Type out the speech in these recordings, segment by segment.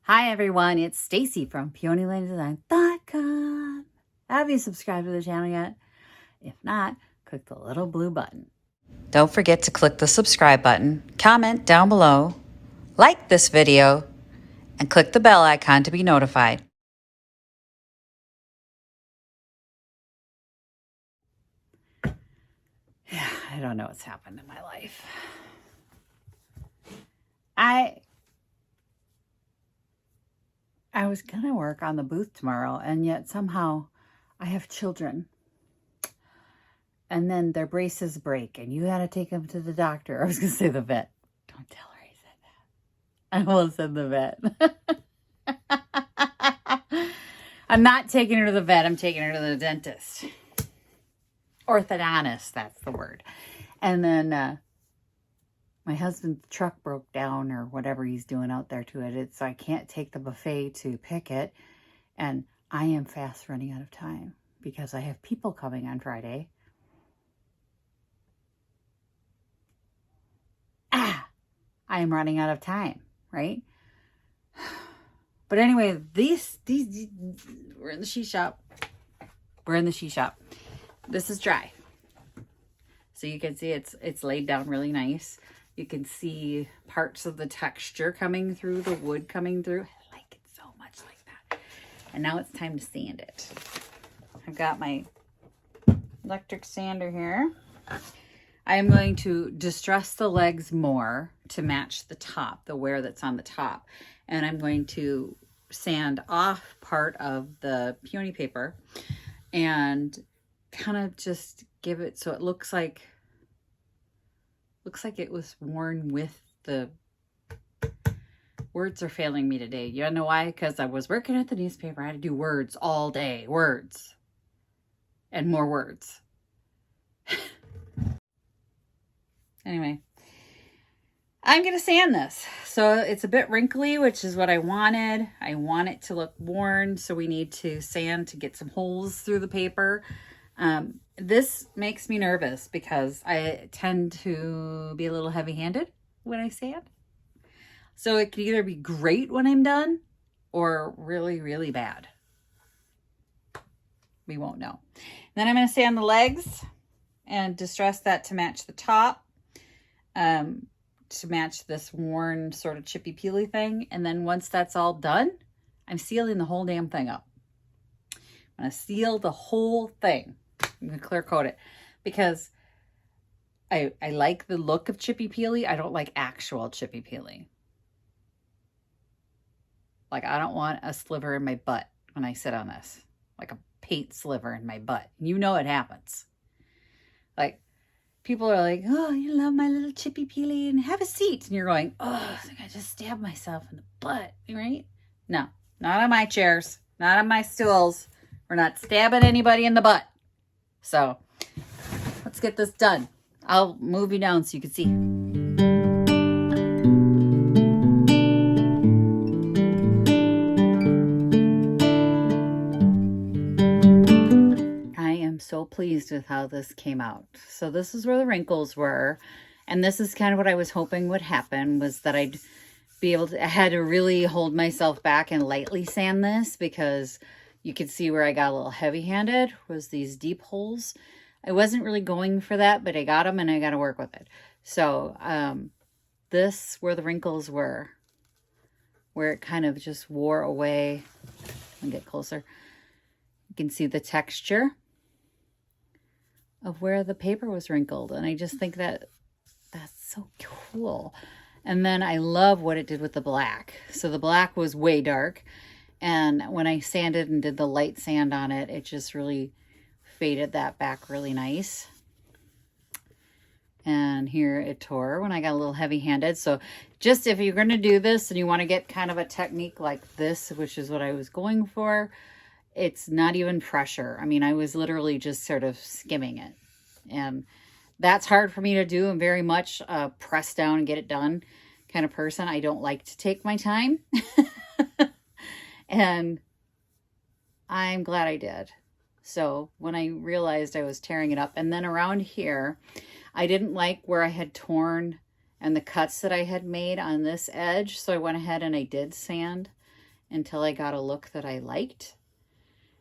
Hi everyone, it's Stacy from PeonyLadyDesign.com. Have you subscribed to the channel yet? If not, click the little blue button. Don't forget to click the subscribe button, comment down below, like this video, and click the bell icon to be notified. Yeah, I don't know what's happened in my life. I was gonna work on the booth tomorrow, and yet somehow I have children. And then their braces break, and you gotta take them to the doctor. I was gonna say the vet. Don't tell her I said that. I almost said the vet. I'm not taking her to the vet. I'm taking her to the dentist. Orthodontist, that's the word. And then my husband's truck broke down or whatever he's doing out there to it. So I can't take the buffet to pick it. And I am fast running out of time because I have people coming on Friday. I am running out of time, right? But anyway, these we're in the she shop. We're in the she shop. This is dry. So you can see it's laid down really nice. You can see parts of the texture coming through, the wood coming through. I like it so much like that. And now it's time to sand it. I've got my electric sander here. I am going to distress the legs more to match the top, the wear that's on the top. And I'm going to sand off part of the peony paper and kind of just give it so it looks like it was worn with the words are failing me today. You know why? Because I was working at the newspaper. I had to do words all day. Words. And more words. Anyway. I'm going to sand this. So it's a bit wrinkly, which is what I wanted. I want it to look worn. So we need to sand to get some holes through the paper. This makes me nervous because I tend to be a little heavy-handed when I sand. So it could either be great when I'm done or really, really bad. We won't know. Then I'm going to sand the legs and distress that to match the top, to match this worn sort of chippy peely thing. And then once that's all done, I'm sealing the whole damn thing up. I'm going to seal the whole thing. I'm going to clear coat it because I like the look of chippy peely. I don't like actual chippy peely. Like I don't want a sliver in my butt when I sit on this, like a paint sliver in my butt. You know it happens. Like people are like, oh, you love my little chippy peely and have a seat. And you're going, oh, I think I just stabbed myself in the butt, right? No, not on my chairs, not on my stools. We're not stabbing anybody in the butt. So let's get this done. I'll move you down so you can see. I am so pleased with how this came out. So this is where the wrinkles were. And this is kind of what I was hoping would happen, was that I'd be able to, I had to really hold myself back and lightly sand this because you could see where I got a little heavy-handed was these deep holes. I wasn't really going for that, but I got them and I got to work with it. So this, where the wrinkles were, where it kind of just wore away. I'll get closer. You can see the texture of where the paper was wrinkled. And I just think that that's so cool. And then I love what it did with the black. So the black was way dark. And when I sanded and did the light sand on it, it just really faded that back really nice. And here it tore when I got a little heavy-handed. So just if you're going to do this and you want to get kind of a technique like this, which is what I was going for, it's not even pressure. I mean, I was literally just sort of skimming it. And that's hard for me to do. I'm very much a press down and get it done kind of person. I don't like to take my time. And I'm glad I did. So when I realized I was tearing it up, and then around here, I didn't like where I had torn and the cuts that I had made on this edge. So I went ahead and I did sand until I got a look that I liked.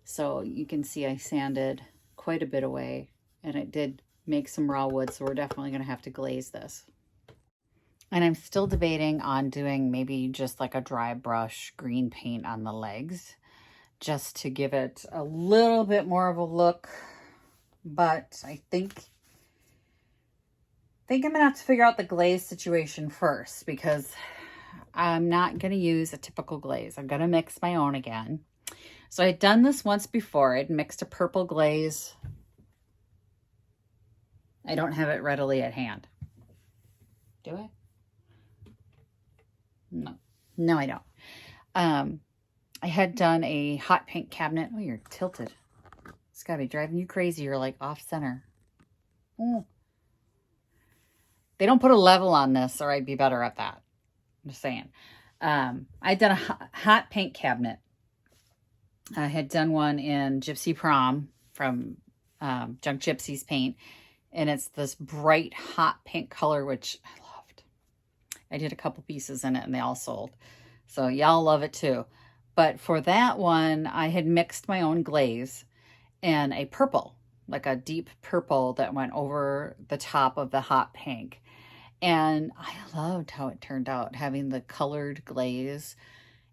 So you can see I sanded quite a bit away, and it did make some raw wood, so we're definitely going to have to glaze this. And I'm still debating on doing maybe just like a dry brush green paint on the legs, just to give it a little bit more of a look. But I think I'm going to have to figure out the glaze situation first, because I'm not going to use a typical glaze. I'm going to mix my own again. So I had done this once before. I'd mixed a purple glaze. I don't have it readily at hand. Do I? No, I don't. I had done a hot pink cabinet. Oh, you're tilted. It's got to be driving you crazy. You're like off center. Oh. They don't put a level on this, or I'd be better at that. I'm just saying. I'd done a hot pink cabinet. I had done one in Gypsy Prom from Junk Gypsy's paint. And it's this bright hot pink color, which I loved. I did a couple pieces in it and they all sold. So y'all love it too. But for that one, I had mixed my own glaze and a purple, like a deep purple that went over the top of the hot pink. And I loved how it turned out, having the colored glaze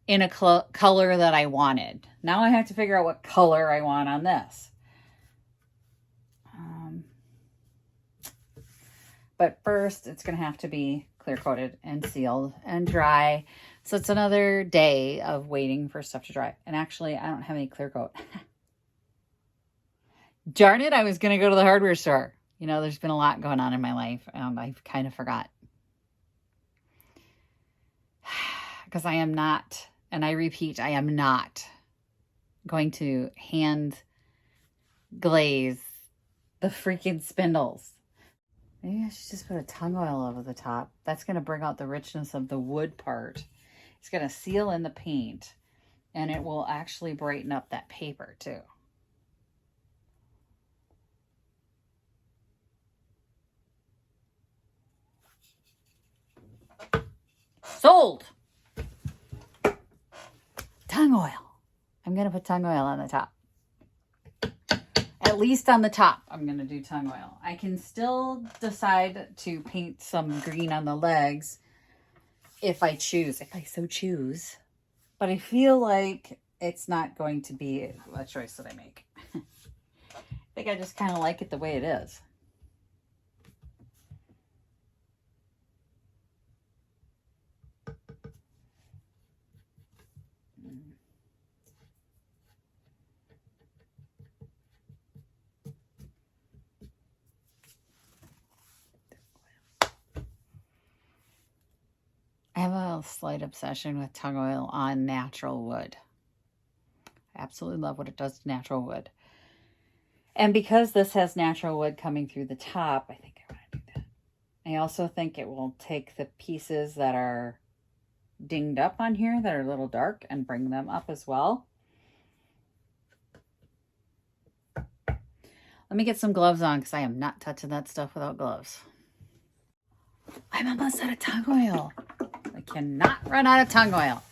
in a color that I wanted. Now I have to figure out what color I want on this. But first, it's going to have to be clear coated and sealed and dry. So it's another day of waiting for stuff to dry. And actually, I don't have any clear coat. Darn it, I was going to go to the hardware store. You know, there's been a lot going on in my life, and I kind of forgot. Because I am not, and I repeat, I am not going to hand glaze the freaking spindles. Maybe I should just put a tung oil over the top. That's going to bring out the richness of the wood part. It's going to seal in the paint, and it will actually brighten up that paper too. Sold! Tung oil. I'm going to put tung oil on the top. At least on the top, I'm going to do tung oil. I can still decide to paint some green on the legs if I so choose. But I feel like it's not going to be a choice that I make. I think I just kind of like it the way it is. I have a slight obsession with tung oil on natural wood. I absolutely love what it does to natural wood. And because this has natural wood coming through the top, I think I want to do that. I also think it will take the pieces that are dinged up on here that are a little dark and bring them up as well. Let me get some gloves on because I am not touching that stuff without gloves. I'm almost out of tung oil. I cannot run out of tung oil.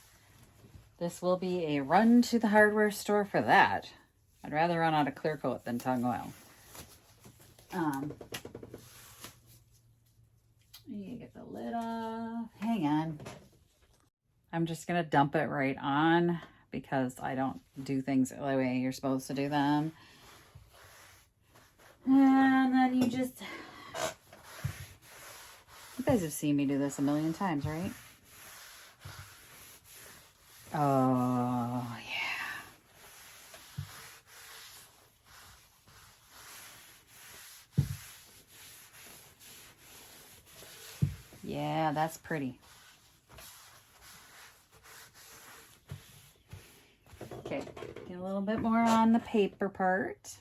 This will be a run to the hardware store for that. I'd rather run out of clear coat than tung oil. You get the lid off. Hang on. I'm just going to dump it right on because I don't do things the way you're supposed to do them. And then you guys have seen me do this a million times, right? Oh, yeah. Yeah, that's pretty. Okay, get a little bit more on the paper part.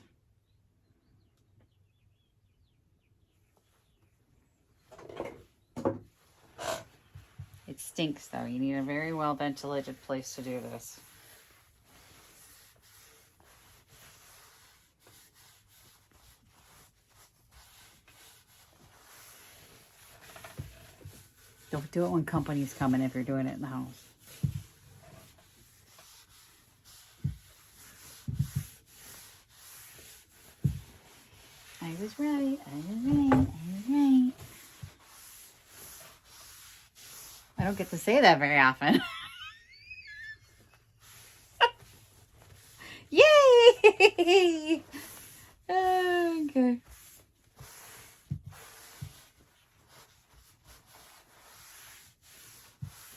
It stinks though. You need a very well ventilated place to do this. Don't do it when company's coming if you're doing it in the house. I was right. I was right. I was right. I don't get to say that very often. Yay! Okay.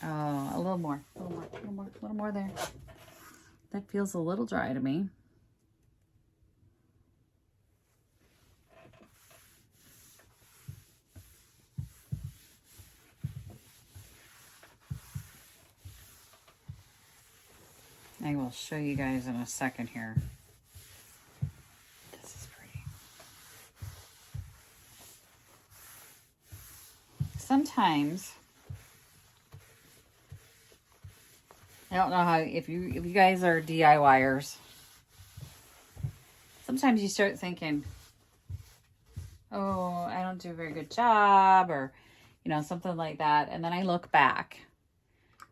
Oh, a little more. A little more. A little more. A little more there. That feels a little dry to me. I will show you guys in a second here. This is pretty. Sometimes, I don't know how, if you guys are DIYers, sometimes you start thinking, oh, I don't do a very good job, or, you know, something like that. And then I look back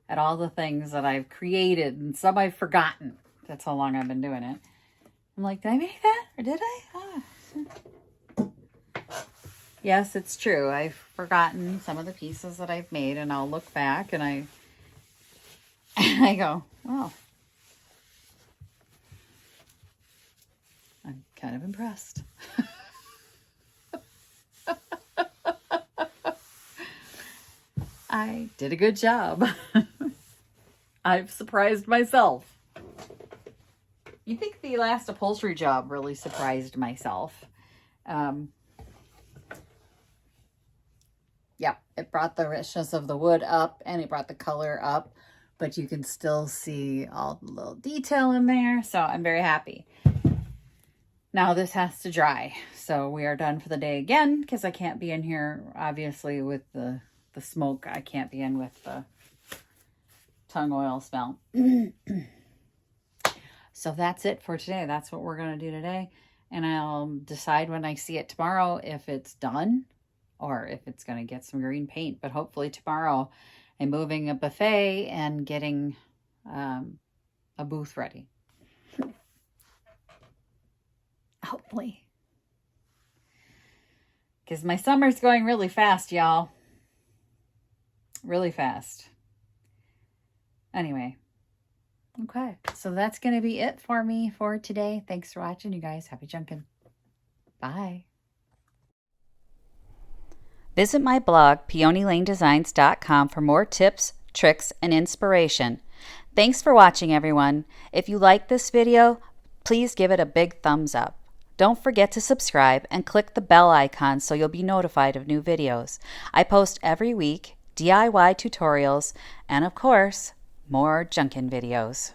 at all the things that I've created, and some I've forgotten. That's how long I've been doing it. I'm like, did I make that? Or did I? Yes, it's true. I've forgotten some of the pieces that I've made, and I'll look back and I go, well, I'm kind of impressed. I did a good job. I've surprised myself. You think the last upholstery job really surprised myself. Yeah, it brought the richness of the wood up and it brought the color up, but you can still see all the little detail in there. So I'm very happy. Now this has to dry. So we are done for the day again, because I can't be in here, obviously, with the smoke. I can't be in with the tung oil smell. So that's it for today. That's what we're going to do today. And I'll decide when I see it tomorrow if it's done or if it's going to get some green paint. But hopefully tomorrow I'm moving a buffet and getting a booth ready. Hopefully. Because my summer's going really fast, y'all. Really fast. Anyway. Okay. So that's going to be it for me for today. Thanks for watching, you guys. Happy junkin'. Bye. Visit my blog, peonylanedesigns.com, for more tips, tricks, and inspiration. Thanks for watching, everyone. If you like this video, please give it a big thumbs up. Don't forget to subscribe and click the bell icon so you'll be notified of new videos. I post every week DIY tutorials and, of course, more junkin' videos.